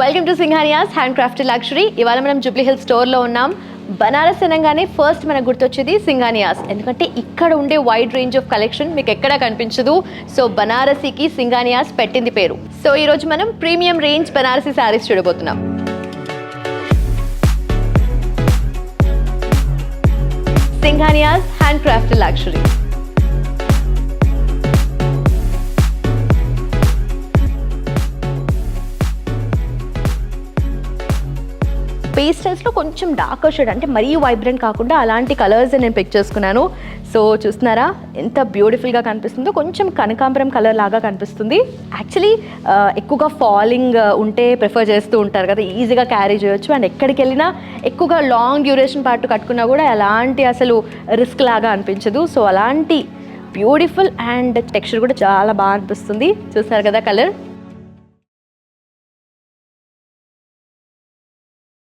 Welcome to Singhanias handcrafted luxury. ఇవాళ మనం Jubilee hills స్టోర్లో ఉన్నాం. బనారస్ అనగానే ఫస్ట్ మనకు గుర్తొచ్చేది సింఘానియాస్, ఎందుకంటే ఇక్కడ ఉండే వైడ్ రేంజ్ ఆఫ్ కలెక్షన్ మీకు ఎక్కడా కనిపించదు. సో బనారసీకి సింఘానియాస్ పెట్టింది పేరు. సో ఈరోజు మనం ప్రీమియం రేంజ్ బనారసీ శారీస్ చూడబోతున్నాం. Singhania's handcrafted luxury. పేస్టల్స్లో కొంచెం డార్కర్ షేడ్, అంటే మరీ వైబ్రెంట్ కాకుండా అలాంటి కలర్స్ నేను పిక్ చేసుకున్నాను. సో చూస్తున్నారా ఎంత బ్యూటిఫుల్గా కనిపిస్తుందో, కొంచెం కనకాంబరం కలర్ లాగా కనిపిస్తుంది. యాక్చువల్లీ ఎక్కువగా ఫాలింగ్ ఉంటే ప్రిఫర్ చేస్తూ ఉంటారు కదా, ఈజీగా క్యారీ చేయొచ్చు. అండ్ ఎక్కడికి వెళ్ళినా ఎక్కువగా లాంగ్ డ్యూరేషన్ పార్ట్ కట్టుకున్నా కూడా ఎలాంటి అసలు రిస్క్ లాగా అనిపించదు. సో అలాంటి బ్యూటిఫుల్ అండ్ టెక్స్చర్ కూడా చాలా బాగా అనిపిస్తుంది. చూస్తున్నారు కదా కలర్.